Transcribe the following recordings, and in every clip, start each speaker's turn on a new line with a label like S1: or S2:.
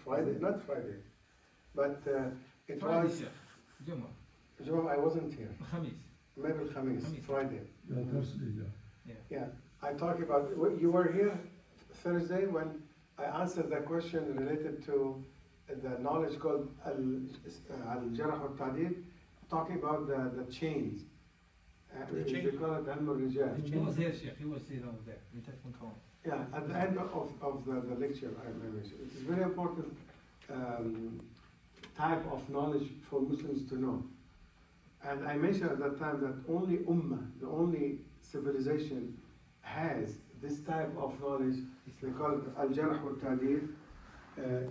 S1: Friday, not Friday, but it
S2: Friday,
S1: was,
S2: Sheikh. Jum'ah.
S1: Joe, I wasn't here.
S2: Khamis.
S1: Maybe Khamis,
S2: Khamis.
S1: Friday.
S3: Yeah, Thursday, yeah.
S1: Yeah, I talk about, you were here Thursday when I answered that question related to the knowledge called Al-Jarh al-Ta'dil, talking about the chains.
S2: The chain.
S1: They call it Ilm al-Rijal.
S2: He was here, Sheikh. He was here over there. In Telephone call.
S1: Yeah, at the end of the lecture, I mentioned. It's a very important type of knowledge for Muslims to know. And I mentioned at that time that only Ummah, the only civilization has this type of knowledge, they call it Al-Jarh al-Ta'dil,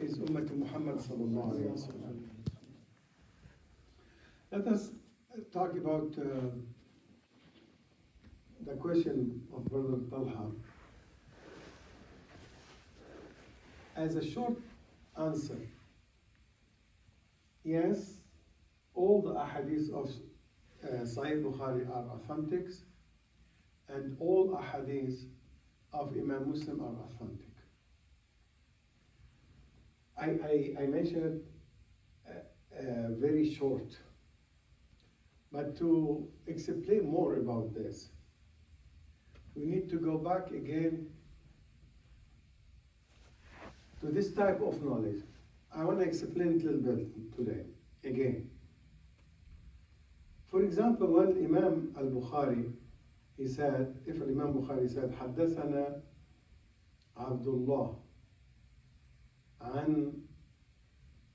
S1: is Ummah Muhammad sallallahu alayhi wa sallam. Let us talk about the question of Brother Talha. As a short answer, yes, all the ahadith of Sahih Bukhari are authentic, and all ahadith of Imam Muslim are authentic. I mentioned it very short, but to explain more about this, we need to go back again to this type of knowledge. I want to explain it a little bit today, again. For example, when Imam al-Bukhari, he said, if Imam Bukhari said, حدثنا عبد الله عن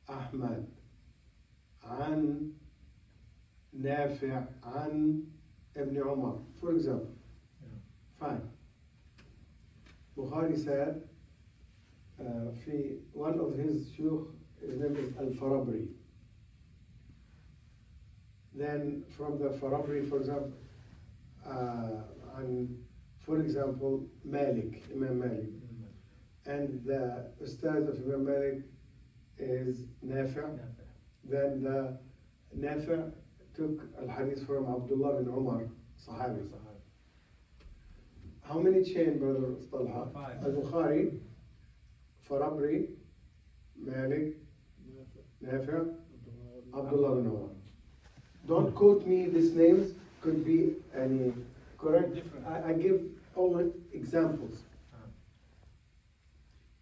S1: أحمد عن نافع عن ابن عمر, for example, fine. Bukhari said, في one of his shuyukh, his name is Al-Farabri. Then from the Farabri, for example, for example, Malik, Imam Malik. And the Ustad of Imam Malik is Nafi'. Then the Nafi' took Al-Hadith from Abdullah bin Umar, Sahabi. How many chain, Brother Talha?
S2: 5.
S1: Al-Bukhari, Farabri, Malik, Nafi', Abdullah bin Umar. Don't quote me these names, could be any correct.
S2: Different.
S1: I give only examples.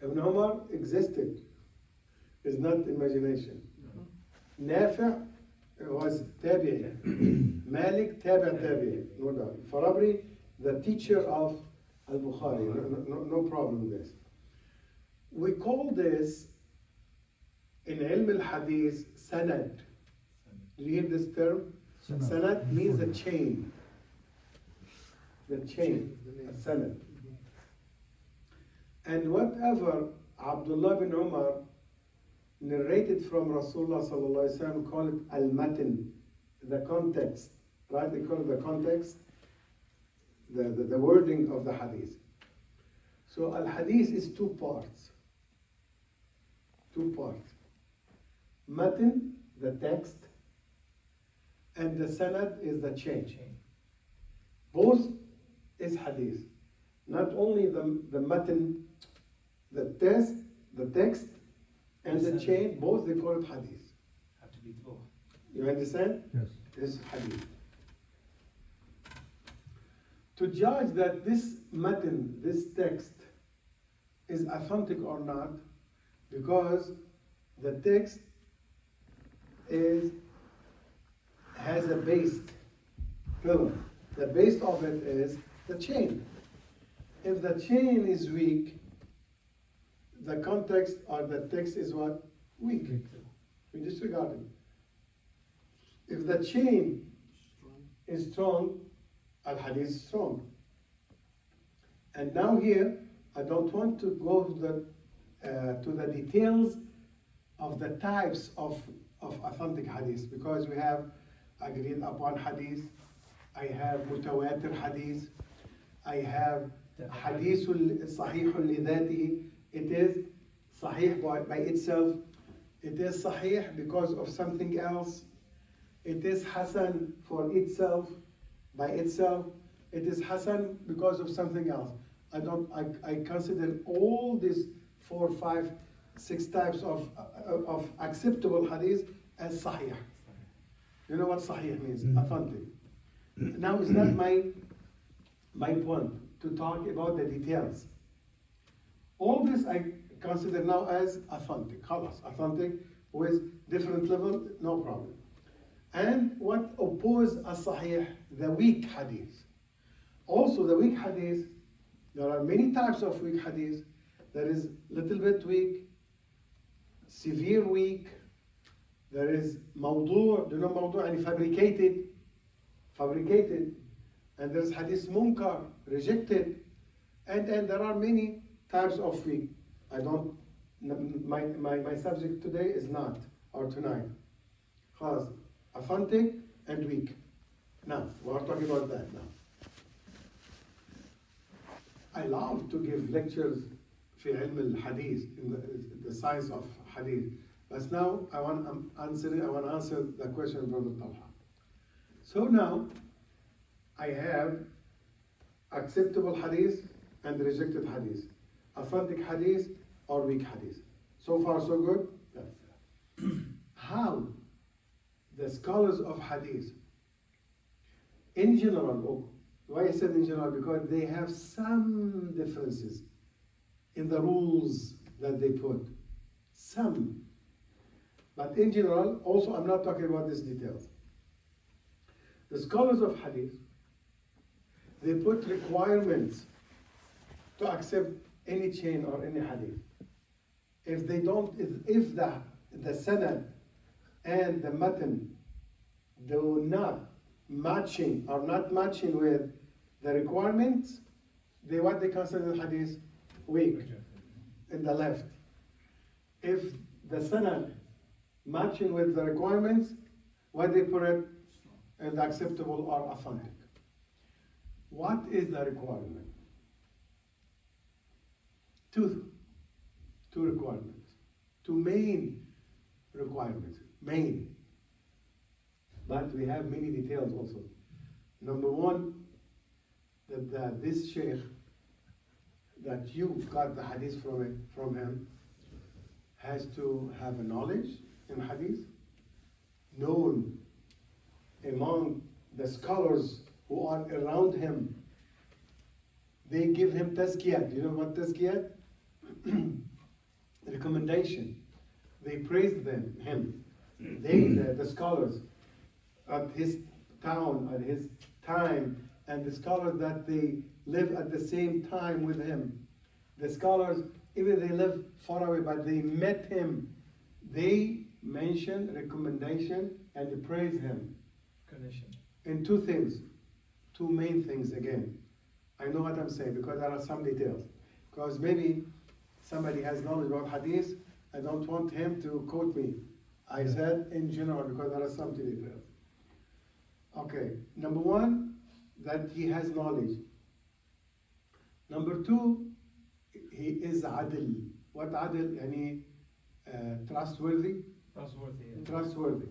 S1: Ibn Umar existed, is not imagination. Nafi' was tabi'i. Malik tabi'i, no doubt. Farabri, the teacher of Al-Bukhari, no problem with this. We call this in Ilm al-Hadith sanad. Do you hear this term? Sanad means a chain. The chain, a sanad. And whatever Abdullah bin Umar narrated from Rasulullah sallallahu alaihi wasallam, call it al-matin, the context, right? They call it the context, the wording of the hadith. So al-hadith is two parts. Two parts. Matin, the text, and the sanad is the chain. Both is hadith. Not only the matin, the text, and the chain, both they call it hadith.
S2: Have to be both.
S1: You understand?
S3: Yes.
S1: This hadith. To judge that this matin, this text, is authentic or not, because the text has a base pillar. The base of it is the chain. If the chain is weak, the context or the text is what? Weak. We disregard it. If the chain is strong, al-hadith is strong. And now here, I don't want to go to the details of the types of authentic hadith, because we have agreed upon hadith, I have mutawatir hadith, I have hadithul sahihul lidatihi. It is sahih by itself. It is sahih because of something else. It is hasan for itself, by itself. It is hasan because of something else. I consider all these 4 or 5 6 types of acceptable hadith as sahih. You know what sahih means? Authentic. Now it's not my point to talk about the details. All this I consider now as authentic. Khalas, authentic with different level, no problem. And what oppose a sahih, the weak hadith. Also the weak hadith, there are many types of weak hadith. There is little bit weak, severe weak. There is mawdu', do you know mawdu' and fabricated. And there's hadith munkar, rejected. And there are many types of weak. My subject today is not, or tonight. Khas, authentic and weak. Now, we're talking about that now. I love to give lectures في علم الحديث, in the science of hadith. But now I want to answer the question from Brother Talha. So now I have acceptable hadith and rejected hadith, authentic hadith or weak hadith. So far so good? Yes. How the scholars of hadith, in general, why I said in general, because they have some differences in the rules that they put. Some. But in general, also I'm not talking about these details. The scholars of hadith, they put requirements to accept any chain or any hadith. If they don't, if the sanad and the matan do not matching with the requirements, what they consider hadith weak in the left. If the sanad matching with the requirements, what they put it in the acceptable or authentic. What is the requirement? Two requirements. Two main requirements. Main. But we have many details also. Number one, that this sheikh that you got the hadith from him has to have a knowledge in hadith, known among the scholars who are around him. They give him tazkiyah. Do you know what tazkiyah? Recommendation. They praise him. The scholars at his town, at his time, and the scholars that they live at the same time with him. The scholars, even they live far away, but they met him. They mention recommendation and they praise him.
S2: Condition.
S1: In two things, two main things again. I know what I'm saying because there are some details. Because maybe somebody has knowledge about hadith, I don't want him to quote me. I said in general because there are some details. Okay, number one, that he has knowledge. Number two, he is adil. What adil? Yani trustworthy?
S2: Trustworthy. Yeah.
S1: Trustworthy.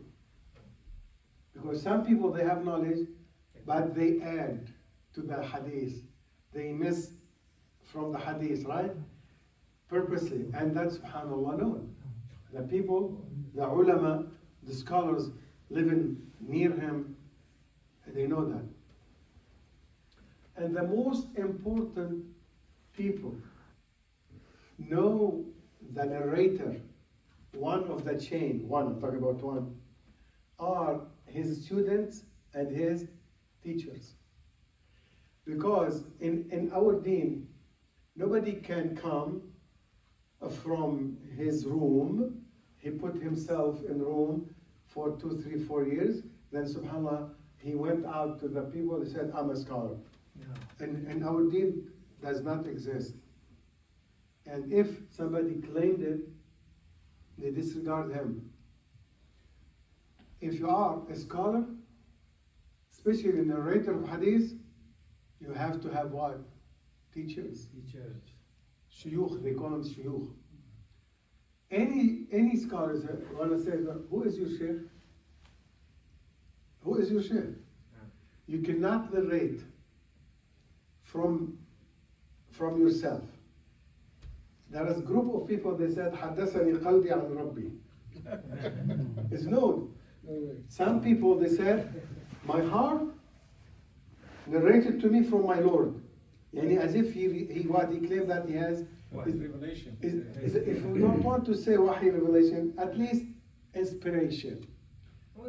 S1: Because some people, they have knowledge, but they add to the hadith. They miss from the hadith, right? Purposely. And that's, subhanAllah, known. The people, the ulama, the scholars living near him, they know that. And the most important people know the narrator, one of the chain, I'm talking about one, are his students and his teachers. Because in our deen, nobody can come from his room, he put himself in room for 2, 3, 4 years, then subhanAllah, he went out to the people, he said, I'm a scholar.
S2: Yeah.
S1: And our deen does not exist. And if somebody claimed it, they disregard him. If you are a scholar, especially a narrator of hadith, you have to have what? Teachers. Shuyukh, they call them shuyukh. Any scholars want to say, who is your sheikh? Who is your sheikh?
S2: Yeah.
S1: You cannot narrate from yourself. There is a group of people, they said, حدثني قلبي عن ربي. It's known. Some people, they said, my heart narrated to me from my Lord. Yani as if he claimed that he has.
S2: Revelation.
S1: If we don't want to say wahi revelation, at least inspiration.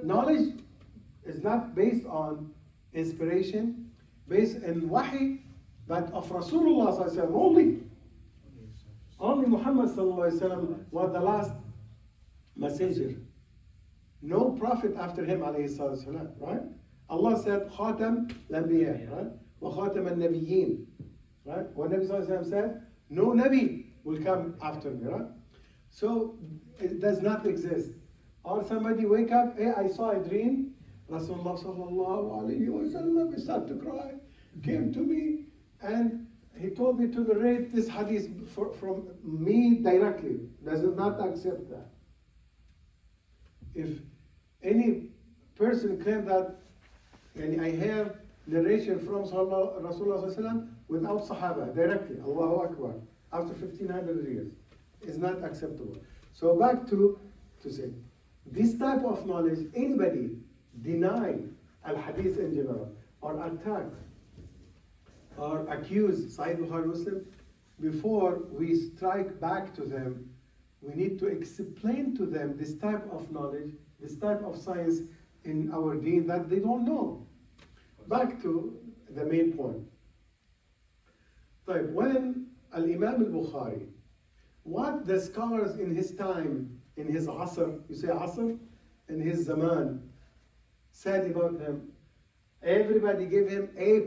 S1: Knowledge is not based on inspiration, based in wahi, but of Rasulullah sallallahu alaihi wasallam only. Only Muhammad sallallahu alaihi wasallam was the last messenger. No prophet after him alayhi salatu wasalam, right? Allah said, Khatam Lambiya, right? Wa Khatam al-Nabiyyin, right? What Nabi sallallahu alaihi wasallam said, no Nabi will come after me, right? So it does not exist. Or somebody wake up, hey, I saw a dream, Rasulullah sallallahu alayhi wasallam, he started to cry, came to me, and he told me to narrate this hadith from me directly. Does not accept that. If any person claims that, and I have narration from Rasulullah without Sahaba, directly, Allahu Akbar, after 1500 years, is not acceptable. So back to say, this type of knowledge, anybody deny al-hadith in general, or attack, or accuse Sahih Bukhari Muslim, before we strike back to them, we need to explain to them this type of knowledge, this type of science in our deen that they don't know. Back to the main point. طيب, when Al-Imam al-Bukhari, what the scholars in his time, in his asr, you say asr, in his zaman, said about him, everybody gave him A+.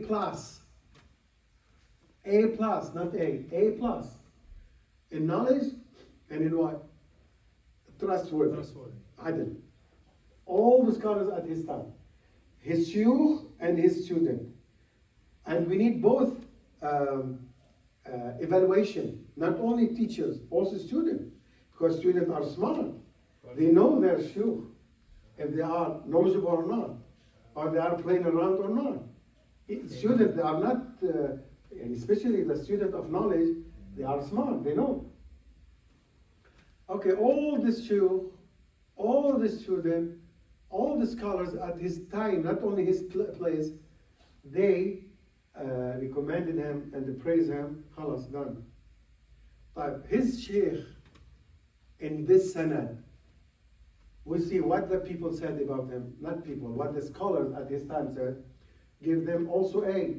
S1: A+, not A+. In knowledge and in what? Trustworthy. Adil. All the scholars at his time. His shuyukh and his student. And we need both evaluation, not only teachers, also students. Because students are smart. They know their shuyukh, if they are knowledgeable or not, or they are playing around or not. Students, they are not, and especially the student of knowledge, they are smart, they know. Okay, all the shuyukh, all the students, all the scholars at his time, not only his place, they recommended him and they praised him. Khalas, done. But his sheikh in this sanad, we see what the people said about him, not people, what the scholars at his time said, give them also A.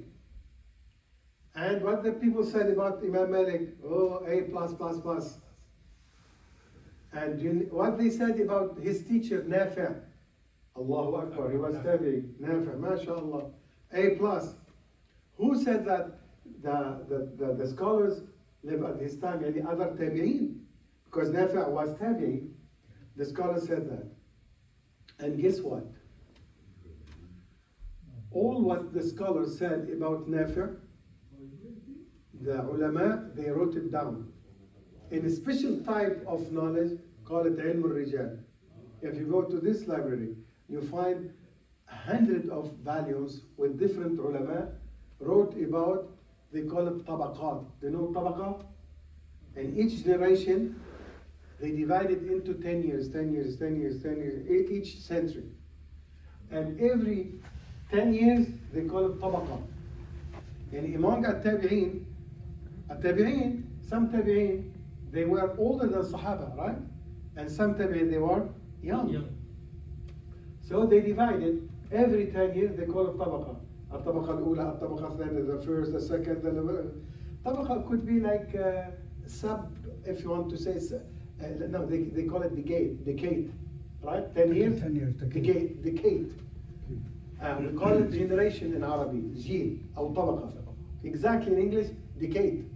S1: And what the people said about Imam Malik, oh, A+++. And what they said about his teacher, Nafi', Allahu Akbar, he was tabi'i, Nafi', mashallah, A+. Who said that the scholars live at his time, any other tabi'in? Because Nafi' was tabi'i, the scholars said that. And guess what? All what the scholars said about Nafi', the ulama, they wrote it down. In a special type of knowledge, call it ilm al-rijal. If you go to this library, you find 100 of volumes with different ulama wrote about, they call it tabaqat. Do you know tabaqa? And each generation, they divide it into 10 years, 10 years, 10 years, 10 years, each century. And every 10 years, they call it tabaqa. And among at-tabi'in, some tabi'in, they were older than Sahaba, right? And some tabi'in, they were young. So they divided, every 10 years, they call it tabaqa. الطبقة الأولى, الطبقة الثانية, the first, the second, the طبقة could be like sub, if you want to say, no, they call it decade, right? 10 years?
S3: 10 years,
S1: decade. We call it generation in Arabic, جيل أو طبقة. Exactly in English, decade.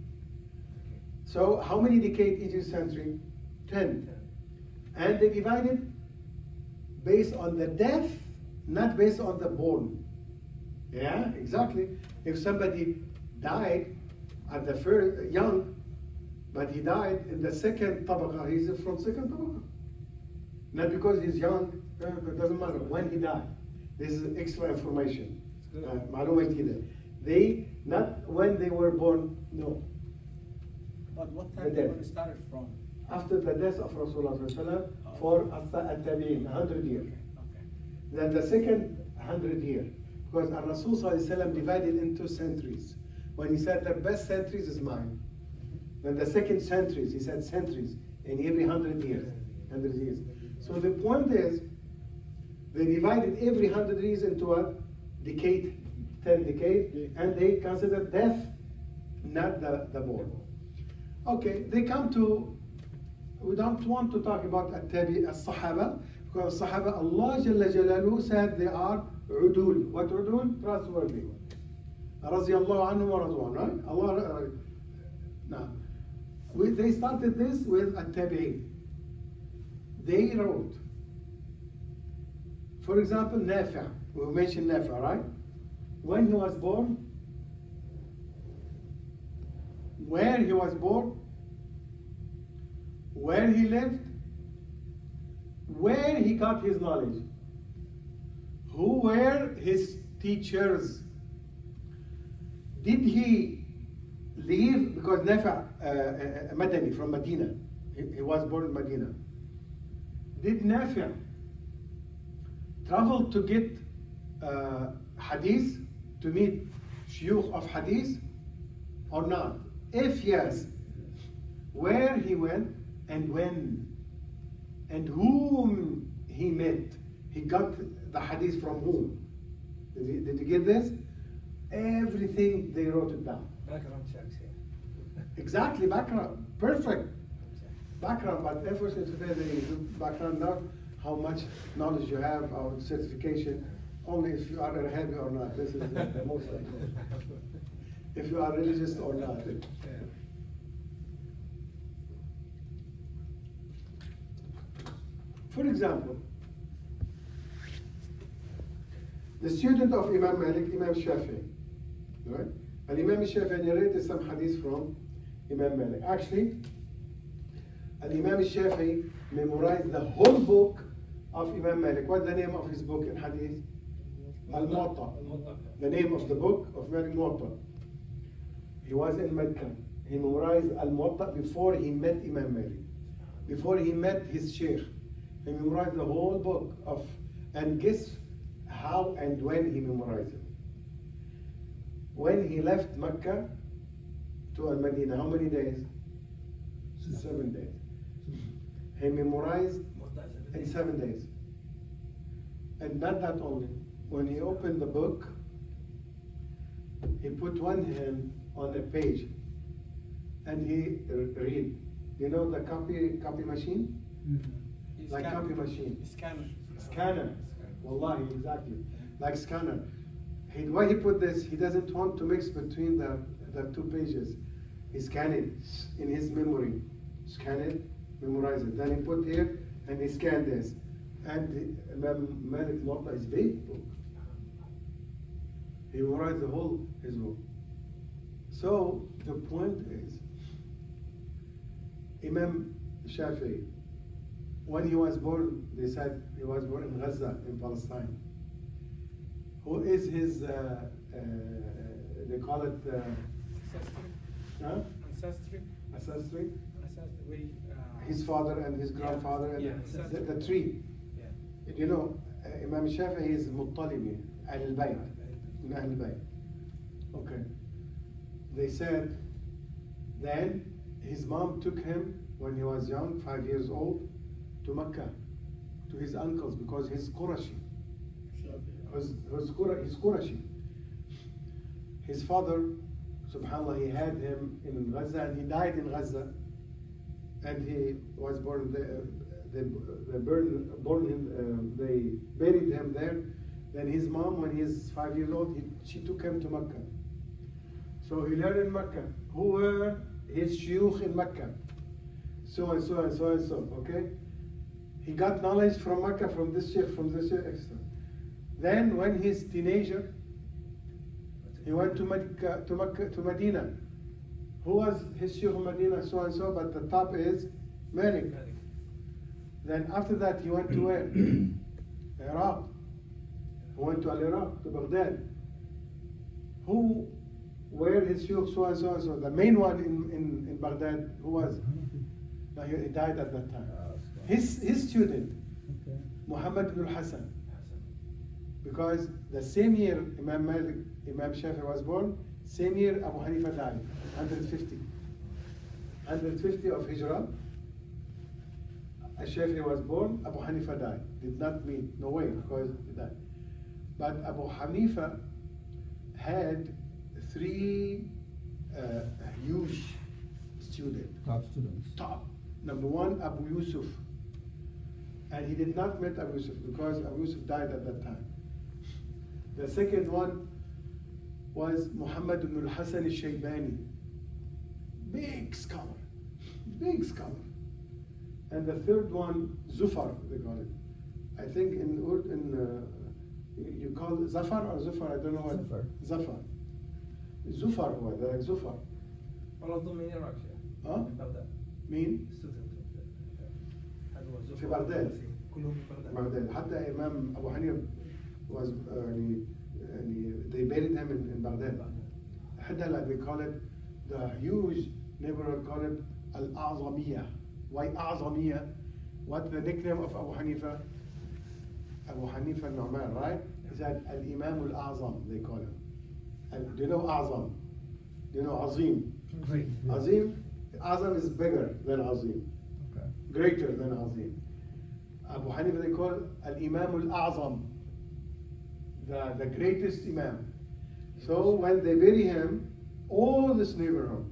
S1: So how many decades each century? 10. And they divided based on the death, not based on the born. Yeah, exactly. If somebody died at the first young, but he died in the second tabaqa, he's from second tabaqa. Not because he's young, it doesn't matter when he died. This is extra information. معلومة جديدة. They, not when they were born, no.
S4: But what
S1: The
S4: time
S1: death.
S4: when it started from?
S1: After the death of Rasulullah for at-tabi'in, 100 years.
S4: Okay.
S1: Then the second 100 year, because Rasul divided into centuries. When he said the best centuries is mine. Then the second centuries, he said centuries in every 100 years. 100 years. So the point is, they divided every 100 years into a decade, 10 decade, and they consider death not the born. Okay, they come to, we don't want to talk about as-Sahaba, because Sahaba, Allah Jalla Jalaluhu said they are udul. What udul? Trustworthy. Radiallahu anhu wa radwan, right? Allah, now, they started this with at-tabi'in. They wrote, for example, Nafi', we mentioned Nafi', right? When he was born, where he was born, where he lived, where he got his knowledge, who were his teachers. Did he leave, because Nafi' Madani from Medina, he was born in Medina. Did Nafi' travel to get hadith, to meet shuyukh of hadith or not? If yes, where he went and when and whom he met? He got the hadith from whom? Did you get this? Everything they wrote it down.
S2: Background checks here.
S1: Exactly, background. Perfect. Background, but unfortunately today they do background, not how much knowledge you have or certification, only if you are Irhabi or not. This is the most important. If you are religious or not. For example, the student of Imam Malik, Imam Shafi'i, right? And Imam Shafi'i narrated some hadith from Imam Malik. Actually, and Imam Shafi'i memorized the whole book of Imam Malik. What's the name of his book in hadith? Al-Muwatta. The name of the book of Malik Muwatta. He was in Mecca. He memorized Al-Muwatta before he met Imam Malik. Before he met his sheikh. He memorized the whole book of, and guess how and when he memorized it. When he left Mecca to Al-Madinah, how many days? 7 days. He memorized in 7 days. And not that only. When he opened the book, he put one hand on a page and he read. You know the copy machine? Like copy machine. Scanner. Wallahi, exactly. Like scanner. Why he put this? He doesn't want to mix between the two pages. He scanned it in his memory. Scan it, memorize it. Then he put here and he scanned this. And Imam Malik Muwatta is big book. He memorized the whole his book. So the point is, Imam Shafi'i, when he was born, they said he was born in Gaza, in Palestine. Who is his, they call it,
S2: Ancestry.
S1: Ancestry?
S2: Ancestry.
S1: His father and his grandfather, and the tree.
S2: Yeah.
S1: You know, Imam Shafi'i is Muttalibi, Ahl-Bayt, من Ahl Bayt. Okay. They said, then his mom took him when he was young, 5 years old, to Mecca, to his uncles, because he's Qurashi. He's Qurashi. His father, subhanAllah, he had him in Gaza and he died in Gaza. And he was born there. They buried him there. Then his mom, when he's 5 years old, she took him to Mecca. So he learned in Mecca. Who were his shuyukh in Mecca? So and so and so and so. Okay. He got knowledge from Mecca, from this sheikh, etc. Then when he's teenager, he went to Mecca, to Medina. Who was his sheikh in Medina? So and so, but the top is Malik. Then after that, he went to where? Iraq. He went to Iraq, to Baghdad. Who where his shuyukh so and so and so. The main one in Baghdad, who was? No, he died at that time. His student,
S3: Okay.
S1: Muhammad ibn al-Hasan. Because the same year Imam Malik, Imam Shafi was born, same year Abu Hanifa died, 150. 150 of Hijrah. Shafi was born, Abu Hanifa died. Did not meet, no way, because he died. But Abu Hanifa had three huge students.
S3: Top students.
S1: Top. Number one, Abu Yusuf. And he did not meet Abu Yusuf because Abu Yusuf died at that time. The second one was Muhammad ibn al-Hasan al-Shaybani. Big scholar. Big scholar. And the third one, Zufar, they call it. I think you call it Zafar or Zufar, I don't know what.
S3: Zafar.
S1: Zafar. Zufar هو ذلك زفر.
S2: والله ضمن من العراق شيخ.
S1: ها؟
S2: من بغداد.
S1: مين؟
S2: هذا هو زفر.
S1: في بغداد.
S2: كلهم في بغداد.
S1: بغداد. حتى إمام أبو حنيفة was يعني they buried him in Baghdad. حتى like they call it the huge neighborhood call it Al-A'zamiyah. Why A'zamiyah? What the nickname of Abu Hanifa? Abu Hanifa al-Nu'man, right? He said Al-Imam al-A'zam, they call him. Do you know A'zam? Do you know Azim?
S2: Great.
S1: Azim? Azam is bigger than Azim.
S3: Okay.
S1: Greater than Azim. Abu Hanifa they call Al-Imam al-A'zam. The greatest Imam. So when they bury him, all this neighborhood,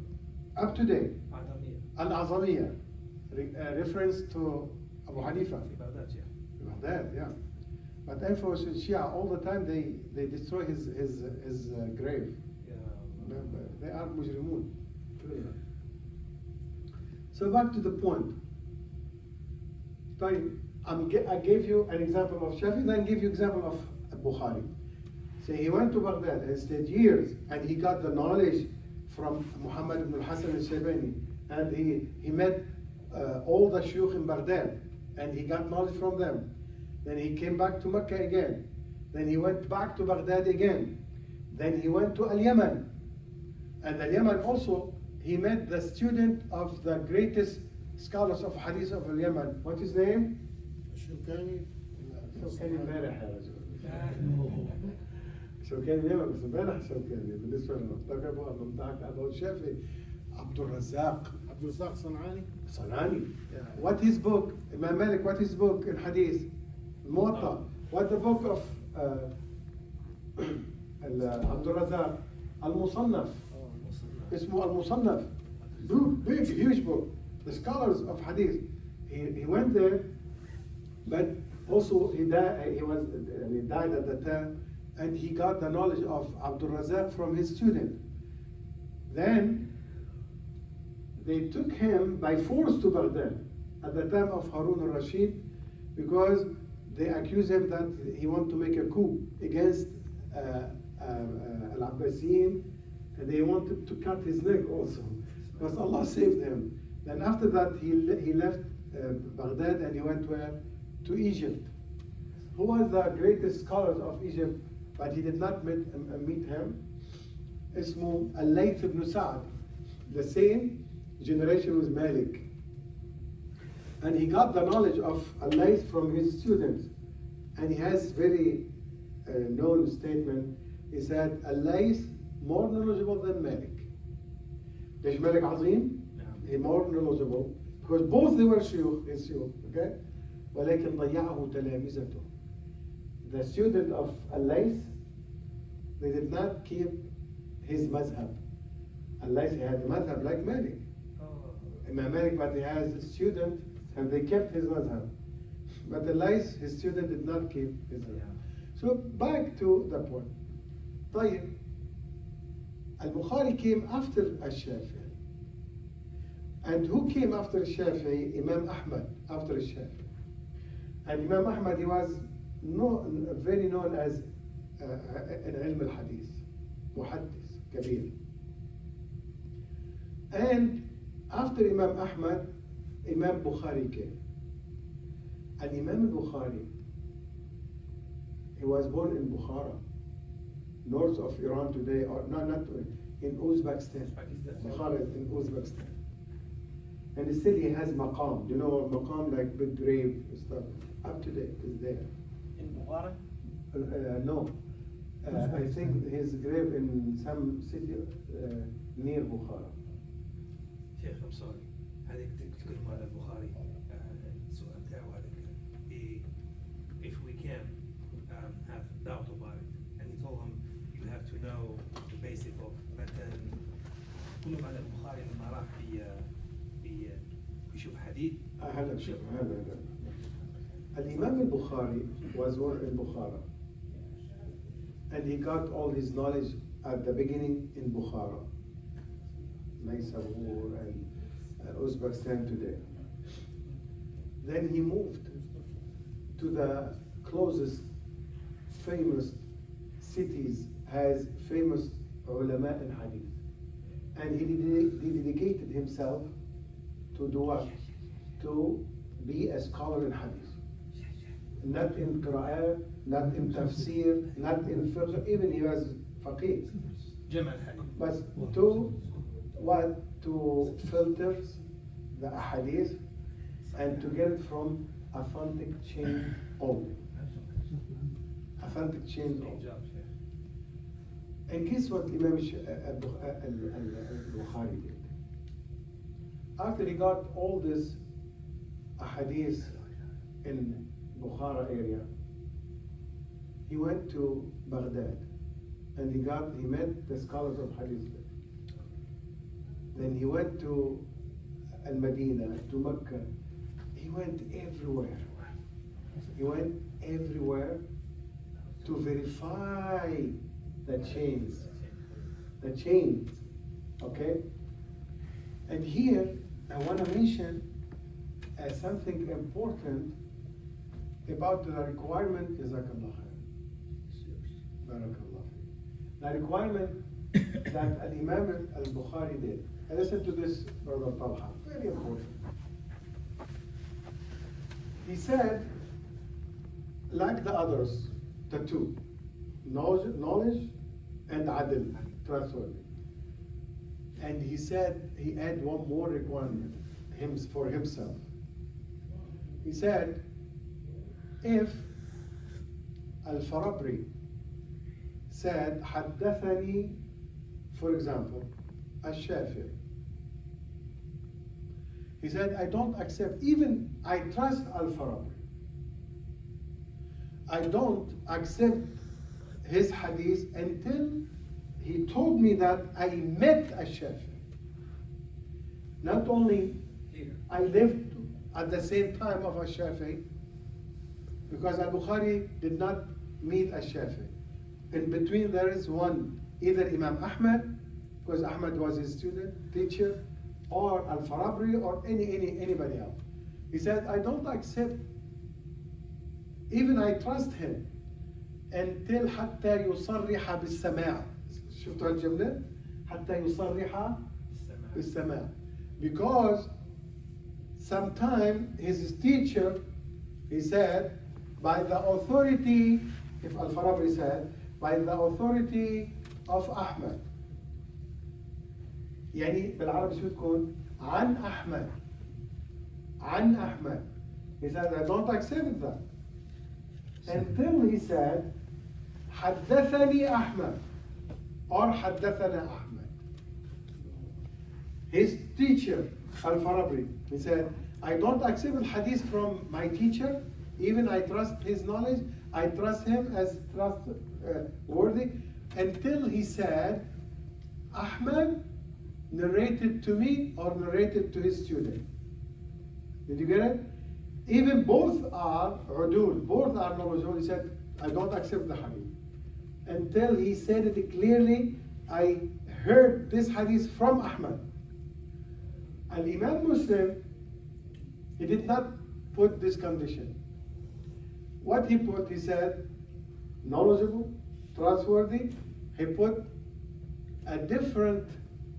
S1: up to date,
S2: عدمية.
S1: Al-Azamiyah, reference to Abu Hanifa.
S2: في بغداد شيخ.
S1: Baghdad, yeah. But unfortunately, Shia, all the time they destroy his grave.
S2: يا
S1: They are mujrimun. So back to the point. طيب, I gave you an example of Shafi, then give you example of Bukhari. So he went to Baghdad and stayed years, and he got the knowledge from Muhammad ibn al-Hasan al-Shaybani, and he met all the shuyukh in Baghdad, and he got knowledge from them. Then he came back to Mecca again. Then he went back to Baghdad again. Then he went to Al-Yaman. And Al-Yaman also, he met the student of the greatest scholars of Hadith of Al-Yaman. What's his name?
S4: شوكاني
S1: شوكاني امبارح يا رجل. شوكاني اليمن بس امبارح شوكاني بالنسبة لنا. افتكر بقى بمضحك أبو الشافعي. عبد الرزاق.
S4: عبد الرزاق صنعاني.
S1: Sanani. What his book? Imam Malik, what his book in Hadith? Muwatta. What the book of عبد الرزاق? المصنف. اسمه المصنف. Big, huge book. The scholars of Hadith. He went there, but also he died at the time, and he got the knowledge of Abdul Razak from his student. Then they took him by force to Baghdad at the time of Harun al-Rashid, because they accused him that he wanted to make a coup against Al-Abbasiyin, and they wanted to cut his neck also. But Allah saved him. Then after that, he left Baghdad and he went where? To Egypt. Who was the greatest scholar of Egypt, but he did not meet him? Ismu Al-Layth ibn Sa'd, the same generation with Malik. And he got the knowledge of Al-Layth from his students. And he has very known statement. He said, Al-Layth more knowledgeable than Malik. ليش Malik عظيم? He more knowledgeable because both they were shuyukh, his shuyukh, okay? ولكن ضيعه تلامذته. The student of Al-Layth, they did not keep his madhab. Al-Layth he had a madhab like Malik. Imam Malik, but he has a student and they kept his madhab. But Al-Layth, his student did not keep his madhab. So back to the point. طيب, Al-Bukhari came after Al-Shafi'i. And who came after Shafi'i? Imam Ahmad after Shafi'i. And Imam Ahmad, he was very known as in ilm al-hadith, muhaddis, kabir. And after Imam Ahmad, Imam Bukhari came. And Imam Bukhari, he was born in Bukhara, north of Iran today, or no, not in Uzbekistan.
S2: Uzbekistan.
S1: Bukhari is in Uzbekistan. And still he has maqam. You know, maqam like big grave and stuff. Up to date is there.
S2: In Bukhari?
S1: No. I think his grave in some city near Bukhara.
S5: شيخ I'm sorry هذيك تتكلم على البخاري السؤال تاعو هذاك if we can have doubt about it and he told him you have to know the basic of مثلا كلهم على البخاري لما راح يشوف حديث
S1: هلا شوف هلا الإمام البخاري was born in Bukhara and he got all his knowledge at the beginning in Bukhara, Naysabur and Uzbekistan today. Then he moved to the closest famous cities, has famous ulama in hadith. And he dedicated himself to do what? To be a scholar in hadith. Not in Qur'an, not in tafsir, not in fiqh, even he was faqih.
S5: جمع الحديث
S1: But to what? To filter the ahadith and to get it from authentic chain only. Authentic chain
S5: Great
S1: only.
S5: job شيخ
S1: And guess what Imam al-Bukhari did? After he got all this ahadith in Bukhara area, he went to Baghdad and he met the scholars of hadith there. Then he went to Al-Madinah, to Mecca. He went everywhere. He went everywhere to verify the chains. The chains. Okay? And here, I want to mention something important about the requirement. Jazakallah khair. Barakallah. The requirement that Al-Imam al-Bukhari did. And listen to this, Brother Talha. Very important. He said, like the others, the two, knowledge and adl, trustworthy. And he said, he had one more requirement for himself. He said, if Al-Farabri said, حدثني, for example, Al-Shafi'i. He said, I don't accept, even I trust Al-Farabri. I don't accept his hadith until he told me that I met Al-Shafi'i. Not only I lived at the same time of Al-Shafi'i, because Al-Bukhari did not meet Al-Shafi'i. In between there is one, either Imam Ahmad, because Ahmad was his student, teacher, or Al-Farabri, or anybody else. He said, I don't accept, even I trust him, until حتى يصرح بالسماع. شفتوا الجملة؟ حتى يصرح بالسماع. Because sometime his teacher, he said, by the authority, if Al-Farabri said, by the authority of Ahmad. يعني بالعربي شو تكون؟ عن أحمد. عن أحمد. He said, I don't accept that. Until he said, حدثني أحمد. Or حدثنا أحمد. His teacher, Al-Farabri, he said, I don't accept the hadith from my teacher, even I trust his knowledge, I trust him as trustworthy, until he said, Ahmad narrated to me or narrated to his student. Did you get it? Even both are udul, both are knowledgeable. He said, I don't accept the hadith. Until he said it clearly, I heard this hadith from Ahmad. And Imam Muslim, he did not put this condition. What he put, he said, knowledgeable, trustworthy. He put a different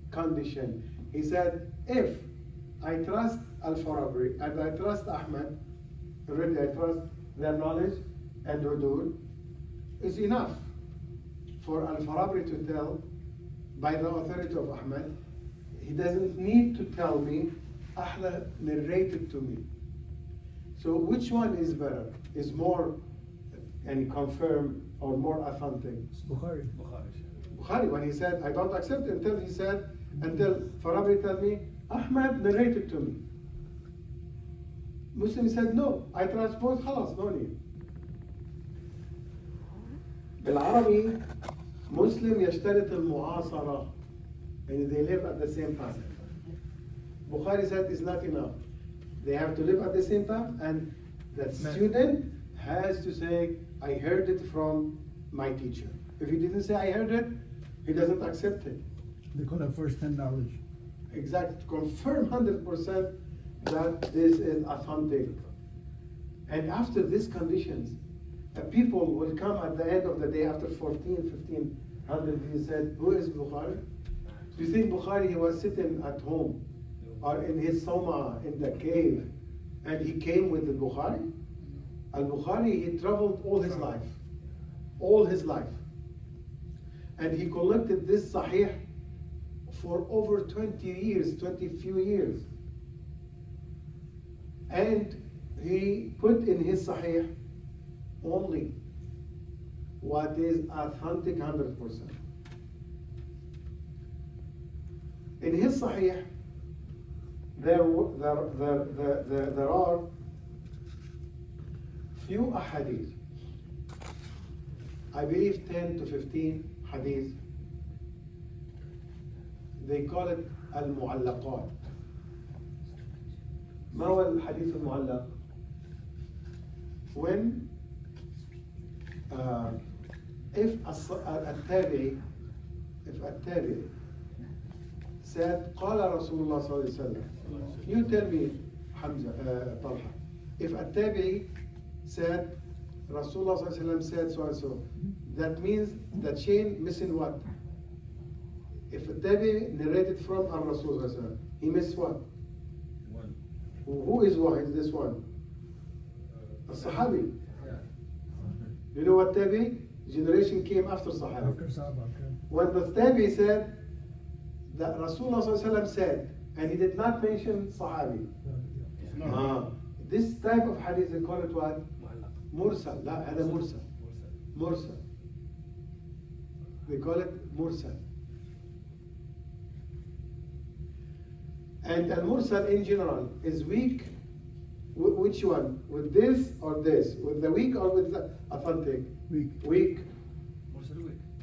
S1: condition. He said, if I trust Al-Farabri and I trust Ahmad, already I trust their knowledge and udul, is enough for Al-Farabri to tell by the authority of Ahmad, he doesn't need to tell me, Ahla narrated to me. So which one is better, is more and confirmed or more authentic?
S3: It's Bukhari.
S1: Bukhari, when he said, I don't accept it until he said, until Farabi told me, Ahmad narrated to me. Muslim said, no, I transpose, خلاص, no need. بالعربي مسلم يشترط المعاصرة and they live at the same time. Bukhari said it's not enough. They have to live at the same time, and the student has to say, I heard it from my teacher. If he didn't say I heard it, he doesn't accept it.
S3: They call it first-hand knowledge.
S1: Exactly, to confirm 100% that this is authentic. And after these conditions, people will come at the end of the day after 1,500 years said, who is Bukhari? Do you think Bukhari, he was sitting at home or in his soma in the cave and he came with the Bukhari? Al-Bukhari, he traveled all his life. All his life. And he collected this Sahih for over 20 years, 20 few years. And he put in his Sahih only what is authentic 100%. In his Sahih, there are few ahadith. I believe 10 to 15 hadith. They call it al-mu'allaqat. ما هو الحديث المعلق؟ When if التابعي said قال رسول الله صلى الله عليه وسلم, you tell me حمزة طلحة, if التابعي said Rasulullah صلى الله عليه وسلم said so and so, that means the chain missing what? If التابعي narrated from Rasul صلى الله عليه وسلم, he missed what?
S2: One.
S1: Who is one? Is this one? الصحابي. You know what tabi? Generation came after Sahaba.
S3: After Sahaba, okay.
S1: When the tabi said that Rasulullah ﷺ said, and he did not mention Sahabi. This type of hadith, they call it what? Mursal. لا, هذا mursal. Mursal. They call it mursal. And al-mursal in general is weak. Which one? With this or this? With the weak or with the authentic?
S3: Weak.
S1: Weak.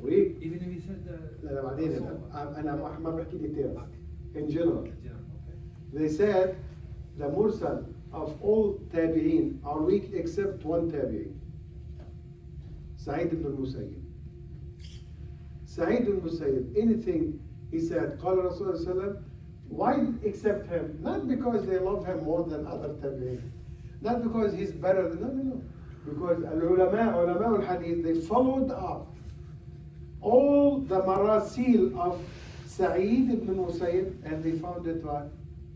S1: Weak.
S2: Even if he said
S1: لا لا بعدين أنا ما بحكي details. In general.
S2: okay.
S1: They said the mursal of all tabi'in are weak except one tabi'i. Sa'id ibn Musayyib. Sa'id ibn Musayyib, anything he said, قال رسول الله صلى الله عليه وسلم, why accept him? Not because they love him more than other tabi'in. Not because he's better than, no. Because ulama al-hadith, they followed up all the marasil of Sa'id ibn Musayyib and they found it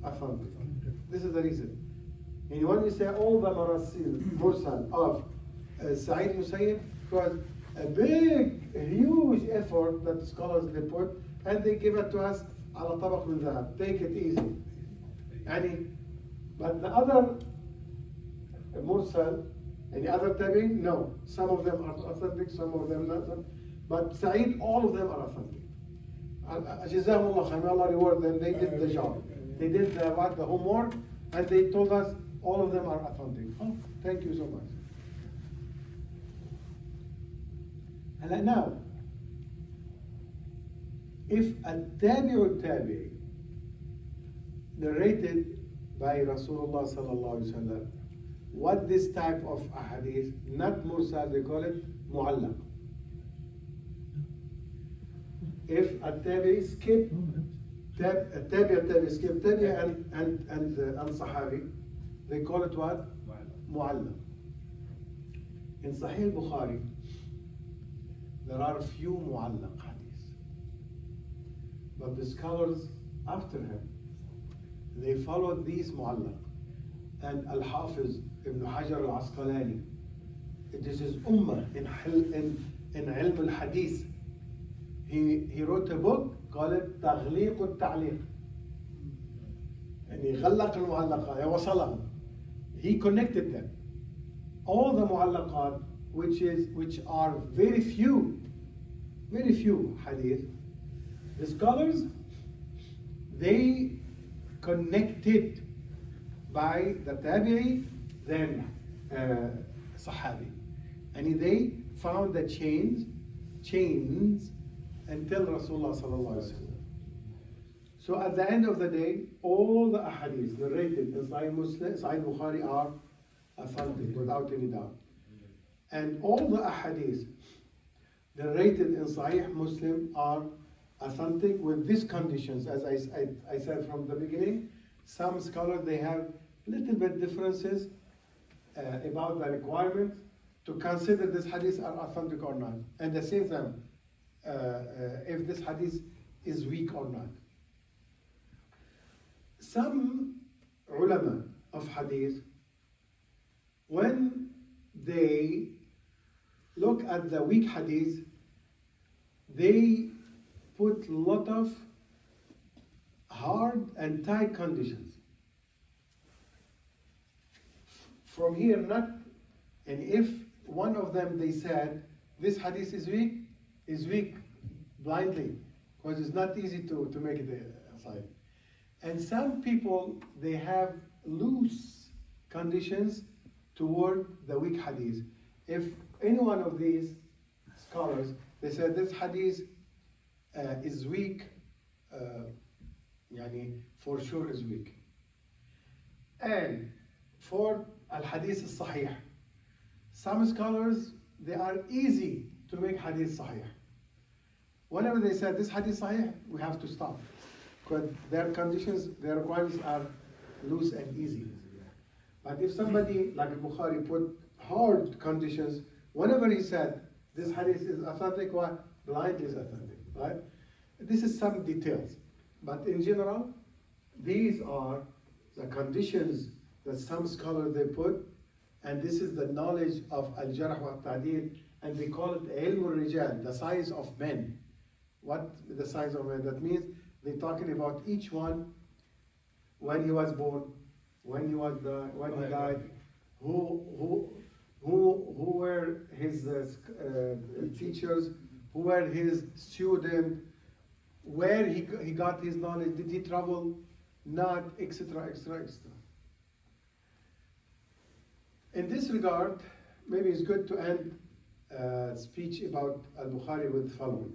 S1: authentic. This is the reason. And when you say all the marasil, mursal of Sa'id ibn Musayyib, because a big, huge effort that scholars they put and they give it to us على طبق من ذهب. Take it easy. يعني, but the other mursal, any other tabi, no. Some of them are authentic, some of them not. But Sa'id, all of them are authentic. جزاهم الله خير, may Allah reward them. They did the job. They did the homework, and they told us all of them are authentic. Oh, thank you so much. And now, if التابع التابعي narrated by Rasulullah sallallahu alaihi wasallam, what this type of ahadith, not mursal, they call it mu'allaq. If التابعي skip التابعي skip تابعي and صحابي, they call it what? mu'allaq. In Sahih Bukhari, there are few mu'allaq hadiths. But the scholars after him, they followed these mu'allaq. And Al-Hafiz Ibn Hajar al-Asqalani, this is ummah in ilm al-hadith. he wrote a book called تغليق التعليق. يعني غلق المعلقات وصلها. He connected them. All the معلقات which are very few hadith. The scholars, they connected by the tabi'i, then sahabi. And they found the chains until Rasulullah sallallahu alaihi wasallam. So at the end of the day, all the ahadith narrated in Sahih Muslim, Sahih Bukhari are authentic without any doubt. And all the ahadith narrated in Sahih Muslim are authentic with these conditions. As I said from the beginning, some scholars, they have little bit differences about the requirement to consider this hadith are authentic or not. And the same time, if this hadith is weak or not. Some ulama of hadith, when they look at the weak hadith, they put a lot of hard and tight conditions. From here, not, and if one of them they said this hadith is weak blindly, because it's not easy to make it aside. And some people, they have loose conditions toward the weak hadith. If any one of these scholars, they said this hadith is weak, yani for sure is weak. And for al-hadith al-sahih, some scholars, they are easy to make hadith sahih. Whenever they said this hadith sahih, we have to stop. Because their conditions, their requirements are loose and easy. But if somebody like Bukhari put hard conditions, whenever he said this hadith is authentic, what? Blindly is authentic, right? This is some details. But in general, these are the conditions that some scholars they put, and this is the knowledge of al-jarh wa al-ta'dil, and they call it ilm al-rijal, the science of men. What the science of men? That means they're talking about each one, when he was born, when he died, who were his teachers, who were his students, where he got his knowledge, did he travel, not, etc., etc., etc. In this regard, maybe it's good to end speech about al-Bukhari with the following.